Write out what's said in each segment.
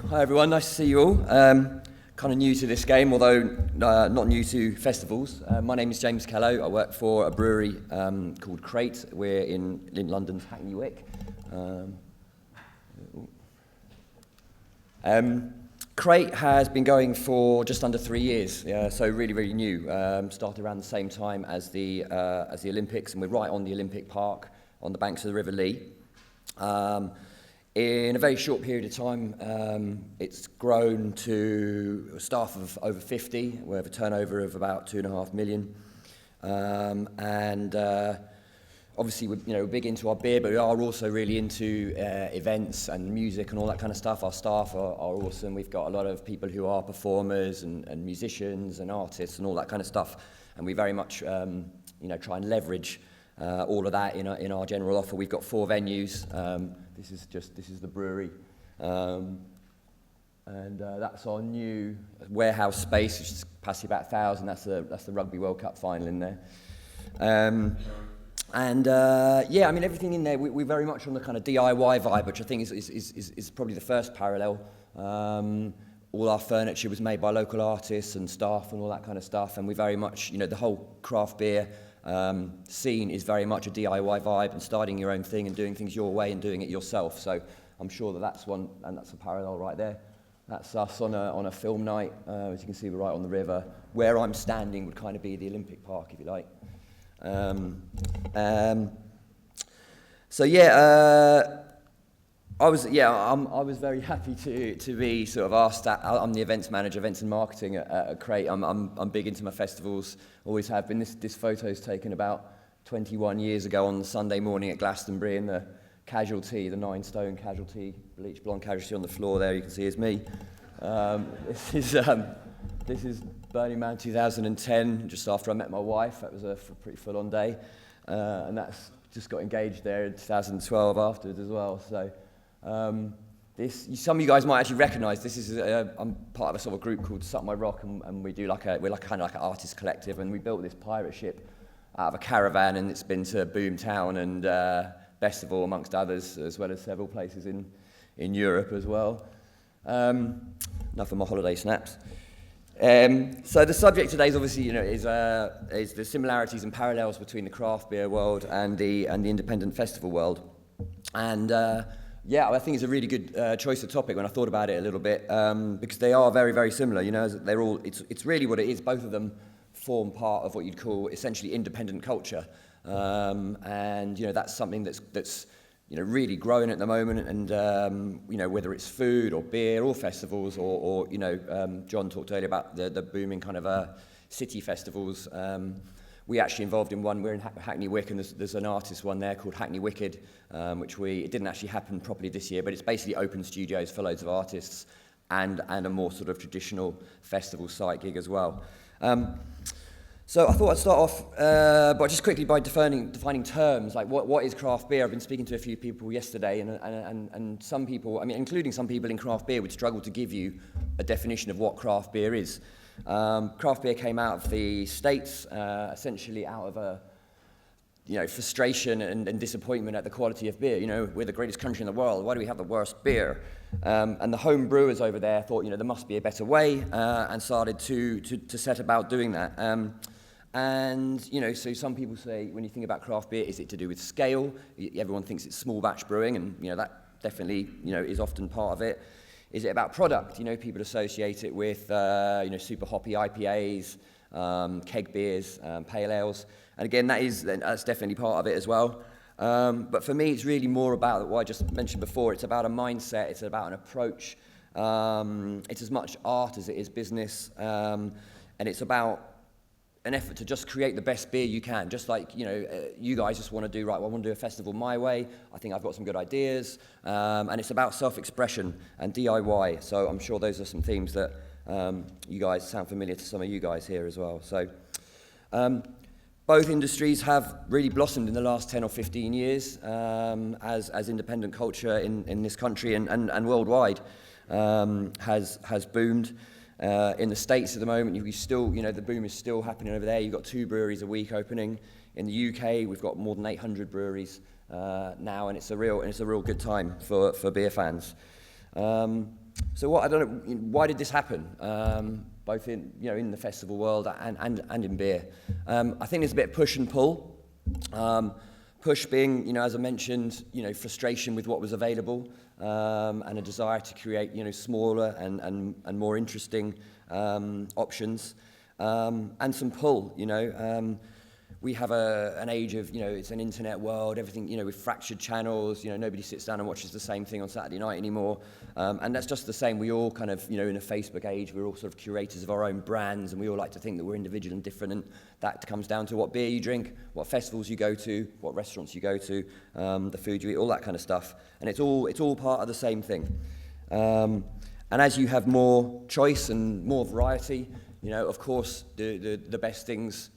Hi everyone, nice to see you all. Kind of new to this game, although not new to festivals. My name is James Kellow. I work for a brewery called Crate. We're in London's Hackney Wick. Crate has been going for just under 3 years, so really, really new. Started around the same time as the Olympics, and we're right on the Olympic Park on the banks of the River Lee. In a very short period of time, it's grown to a staff of over 50. We have a turnover of about 2.5 million. Obviously, we're big into our beer, but we are also really into events and music and all that kind of stuff. Our staff are awesome. We've got a lot of people who are performers and musicians and artists and all that kind of stuff. And we very much, try and leverage all of that in our general offer. We've got 4 venues. This is the brewery, and that's our new warehouse space, which is capacity about 1,000. That's the Rugby World Cup final in there. Everything in there, we're very much on the kind of DIY vibe, which I think is probably the first parallel. All our furniture was made by local artists and staff and all that kind of stuff, and we very much, the whole craft beer scene is very much a DIY vibe and starting your own thing and doing things your way and doing it yourself. So I'm sure that's one, and that's a parallel right there. That's us on a film night. As you can see, we're right on the river. Where I'm standing would kind of be the Olympic Park, if you like. I was very happy to be sort of asked that. I'm the events manager, events and marketing at Crate. I'm big into my festivals, always have been. This photo's taken about 21 years ago on the Sunday morning at Glastonbury, and the casualty, the 9-stone casualty, bleach blonde casualty on the floor there, you can see is me. This is Burning Man 2010, just after I met my wife. That was a pretty full-on day, and that's just got engaged there in 2012 afterwards as well. So. Some of you guys might actually recognise this. I'm part of a sort of group called Suck My Rock, and we're kind of like an artist collective, and we built this pirate ship out of a caravan, and it's been to Boomtown and Festival amongst others, as well as several places in Europe as well. Enough of my holiday snaps. So the subject today is obviously is the similarities and parallels between the craft beer world and the independent festival world, and. I think it's a really good choice of topic when I thought about it a little bit, because they are very, very similar. They're all. It's really what it is. Both of them form part of what you'd call essentially independent culture, and that's something that's really growing at the moment. And whether it's food or beer or festivals or John talked earlier about the booming kind of city festivals. We actually involved in one. We're in Hackney Wick, and there's an artist one there called Hackney Wicked, it didn't actually happen properly this year, but it's basically open studios for loads of artists and a more sort of traditional festival site gig as well. So I thought I'd start off by defining terms, like what is craft beer. I've been speaking to a few people yesterday, and some people, including some people in craft beer, would struggle to give you a definition of what craft beer is. Craft beer came out of the States, essentially out of a frustration and disappointment at the quality of beer. We're the greatest country in the world. Why do we have the worst beer? And the home brewers over there thought, there must be a better way, and started to set about doing that. So some people say, when you think about craft beer, is it to do with scale? Everyone thinks it's small batch brewing, and that definitely is often part of it. Is it about product? People associate it with super hoppy IPAs, keg beers, pale ales, and again that's definitely part of it as well. But for me, it's really more about what I just mentioned before. It's about a mindset. It's about an approach. It's as much art as it is business, and it's about an effort to just create the best beer you can. Just like, you guys just want to do, right, well, I want to do a festival my way. I think I've got some good ideas. And it's about self-expression and DIY. So I'm sure those are some themes that you guys sound familiar to some of you guys here as well. So both industries have really blossomed in the last 10 or 15 years as independent culture in this country and worldwide has boomed. In the States at the moment, you still, the boom is still happening over there. You've got 2 breweries a week opening. In the UK, we've got more than 800 breweries now, and it's a real good time for beer fans. So what, I don't know, why did this happen? Both in, in the festival world and in beer. I think there's a bit of push and pull. Push being, as I mentioned, frustration with what was available, and a desire to create, smaller and more interesting options. And some pull, we have an age of, it's an internet world, everything, with fractured channels, nobody sits down and watches the same thing on Saturday night anymore. And that's just the same. We all kind of, in a Facebook age, we're all sort of curators of our own brands, and we all like to think that we're individual and different, and that comes down to what beer you drink, what festivals you go to, what restaurants you go to, the food you eat, all that kind of stuff. And it's all part of the same thing. And as you have more choice and more variety, of course, the best things,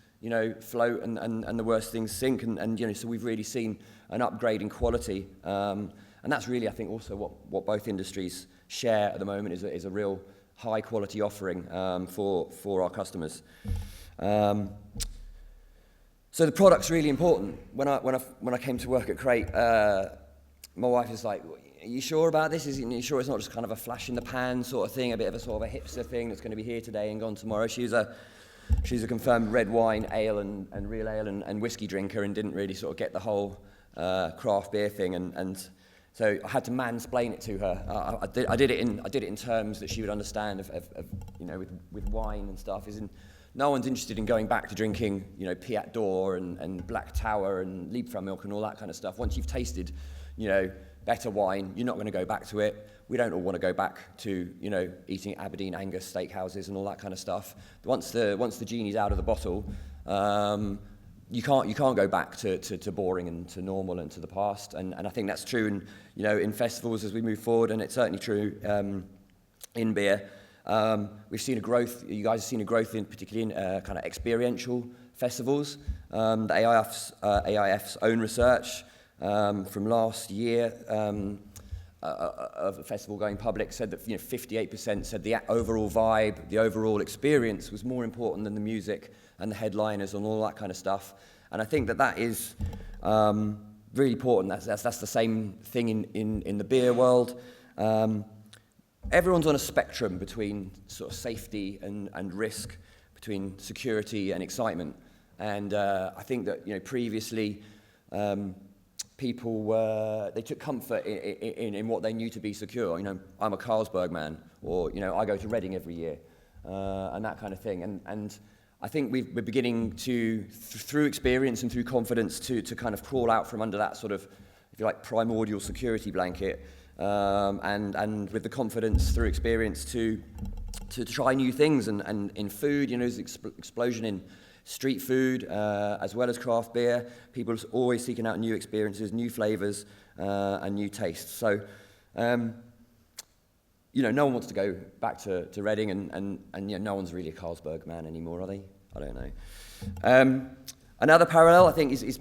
float and the worst things sink. And so we've really seen an upgrade in quality. And that's really, I think, also what both industries share at the moment is a real high quality offering for our customers. So the product's really important. When I came to work at Crate, my wife is like, "Are you sure about this? Are you sure it's not just kind of a flash in the pan sort of thing, a bit of a sort of a hipster thing that's going to be here today and gone tomorrow?" She's a confirmed red wine, ale and real ale and whiskey drinker, and didn't really sort of get the whole craft beer thing. And so I had to mansplain it to her. I did it in terms that she would understand of with wine and stuff. No one's interested in going back to drinking, Piat d'Or and Black Tower and Liebfrau milk and all that kind of stuff. Once you've tasted, better wine, you're not going to go back to it. We don't all want to go back to, eating Aberdeen Angus steakhouses and all that kind of stuff. Once the genie's out of the bottle, you can't go back to boring and to normal and to the past. And I think that's true in festivals as we move forward, and it's certainly true in beer. We've seen a growth. You guys have seen a growth particularly in kind of experiential festivals. The AIF's own research from last year of the festival going public said that 58% said the overall vibe, the overall experience was more important than the music and the headliners and all that kind of stuff. And I think that is really important. That's the same thing in the beer world. Everyone's on a spectrum between sort of safety and risk, between security and excitement. And I think that previously people they took comfort in what they knew to be secure. I'm a Carlsberg man, or I go to Reading every year, and that kind of thing. And I think we're beginning to, through experience and through confidence, to kind of crawl out from under that sort of, if you like, primordial security blanket, and with the confidence through experience to try new things. And in food, there's an explosion in street food as well as craft beer. People are always seeking out new experiences, new flavors, and new tastes. So, no one wants to go back to Reading, and no one's really a Carlsberg man anymore, are they? I don't know. Another parallel, I think, is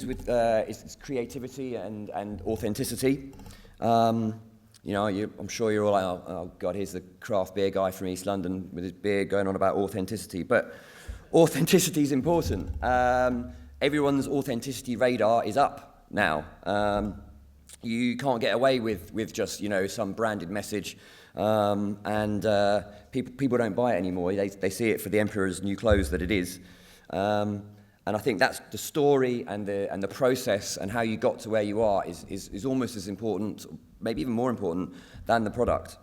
with creativity and authenticity. I'm sure you're all like, oh God, here's the craft beer guy from East London with his beer going on about authenticity. But authenticity is important. Everyone's authenticity radar is up now. You can't get away with just some branded message, and people don't buy it anymore. They see it for the emperor's new clothes that it is, and I think that's the story and the process and how you got to where you are is almost as important, maybe even more important than the product.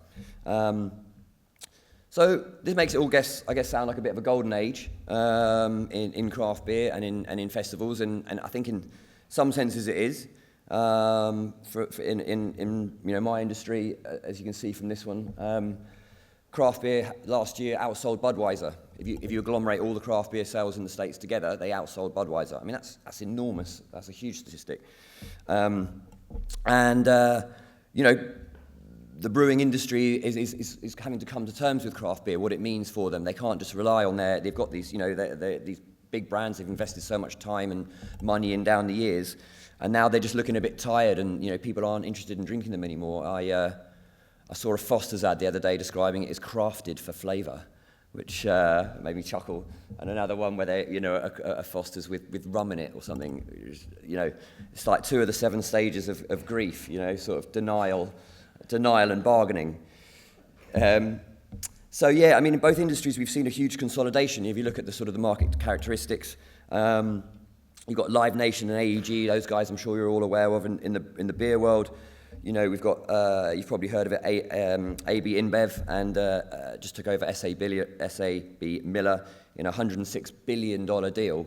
So this makes it all, I guess, sound like a bit of a golden age in craft beer and in festivals, and I think in some senses it is. In my industry, as you can see from this one, craft beer last year outsold Budweiser. If you agglomerate all the craft beer sales in the States together, they outsold Budweiser. I mean, that's enormous. That's a huge statistic. The brewing industry is having to come to terms with craft beer, what it means for them. They can't just rely on they've got these, these big brands they've invested so much time and money in down the years, and now they're just looking a bit tired, and people aren't interested in drinking them anymore. I saw a Foster's ad the other day describing it as crafted for flavour, which made me chuckle, and another one where they, a Foster's with rum in it or something. It's like 2 of the 7 stages of grief, sort of denial and bargaining. So yeah, I mean, in both industries, we've seen a huge consolidation. If you look at the sort of the market characteristics, you've got Live Nation and AEG. Those guys, I'm sure you're all aware of in the beer world. You know, we've got you've probably heard of it, AB InBev, and just took over SAB Miller in a $106 billion deal.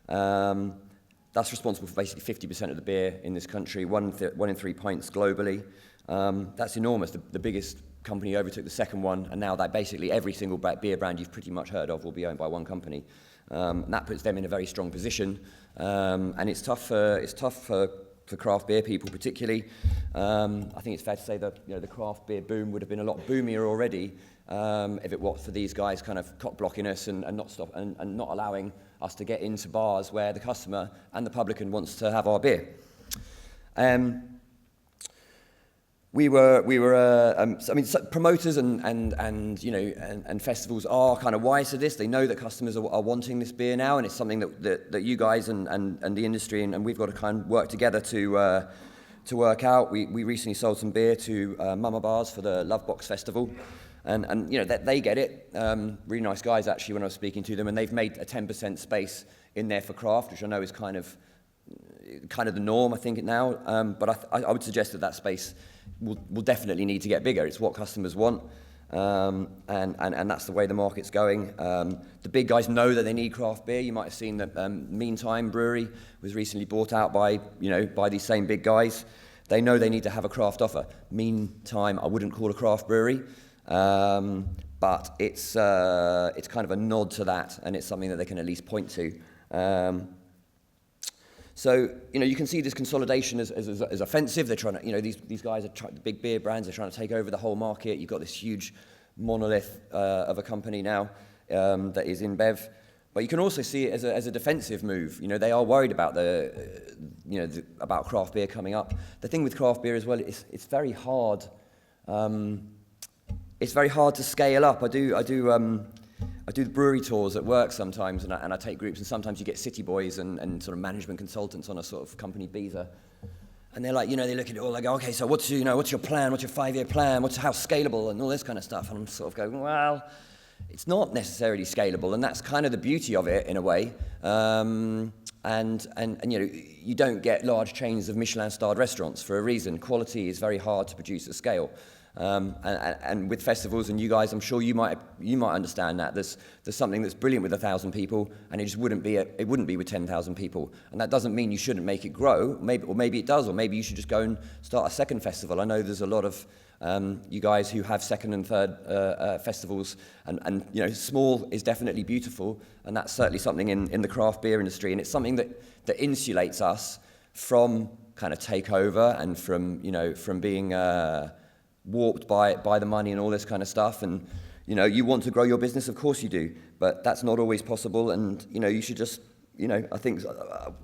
That's responsible for basically 50% of the beer in this country, one in 3 pints globally. That's enormous. The biggest company overtook the second one, and now that basically every single beer brand you've pretty much heard of will be owned by one company. And that puts them in a very strong position. And it's tough for craft beer people particularly. I think it's fair to say that the craft beer boom would have been a lot boomier already if it was for these guys kind of cock blocking us and not allowing us to get into bars where the customer and the publican wants to have our beer. Promoters and festivals are kind of wise to this. They know that customers are wanting this beer now, and it's something that you guys and the industry and we've got to kind of work together to work out. We recently sold some beer to Mama Bars for the Love Box Festival, and they get it. Really nice guys actually when I was speaking to them, and they've made a 10% space in there for craft, which I know is kind of the norm, I think, now. But I would suggest that space will definitely need to get bigger. It's what customers want, and that's the way the market's going. The big guys know that they need craft beer. You might have seen that Meantime Brewery was recently bought out by these same big guys. They know they need to have a craft offer. Meantime, I wouldn't call a craft brewery, but it's kind of a nod to that, and it's something that they can at least point to. So, you can see this consolidation as offensive. They're trying to, these guys are the big beer brands, they're trying to take over the whole market. You've got this huge monolith of a company now that is InBev. But you can also see it as a defensive move. They are worried about about craft beer coming up. The thing with craft beer as well, it's very hard. It's very hard to scale up. I do the brewery tours at work sometimes, and I take groups, and sometimes you get city boys and sort of management consultants on a sort of company visa, and they're like, they look at it all, like, okay, so what's your plan? What's your 5-year plan? How scalable and all this kind of stuff? And I'm sort of going, well, it's not necessarily scalable, and that's kind of the beauty of it in a way. And you don't get large chains of Michelin-starred restaurants for a reason. Quality is very hard to produce at scale. And with festivals, and you guys, I'm sure you might understand that there's something that's brilliant with 1,000 people, and it just wouldn't be with 10,000 people. And that doesn't mean you shouldn't make it grow. Maybe it does, or maybe you should just go and start a second festival. I know there's a lot of you guys who have second and third festivals, and small is definitely beautiful, and that's certainly something in the craft beer industry, and it's something that insulates us from kind of takeover and from being warped by the money and all this kind of stuff. And you want to grow your business, of course you do, but that's not always possible. And you should just I think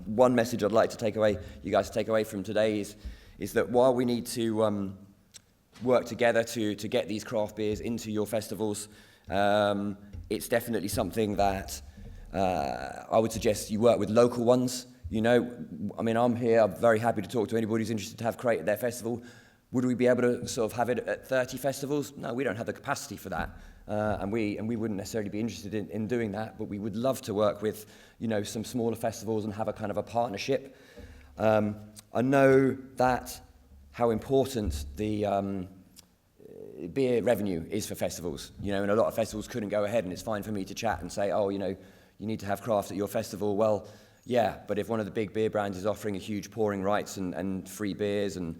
one message I'd like to you guys take away from today is that while we need to work together to get these craft beers into your festivals, it's definitely something that I would suggest you work with local ones. I'm here, I'm very happy to talk to anybody who's interested to have Crate at their festival. Would we be able to sort of have it at 30 festivals? No, we don't have the capacity for that. And we wouldn't necessarily be interested in doing that, but we would love to work with, some smaller festivals and have a kind of a partnership. I know that how important the beer revenue is for festivals, and a lot of festivals couldn't go ahead, and it's fine for me to chat and say, you need to have craft at your festival. Well, yeah, but if one of the big beer brands is offering a huge pouring rights and free beers and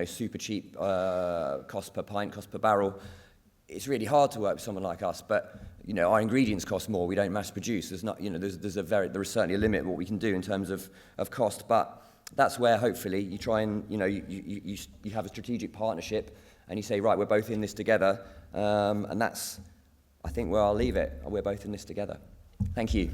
super cheap cost per pint, cost per barrel, it's really hard to work with someone like us. But our ingredients cost more. We don't mass produce. There's not there is certainly a limit what we can do in terms of cost. But that's where hopefully you try and you have a strategic partnership and you say, right, we're both in this together, and that's I think where I'll leave it. We're both in this together. Thank you.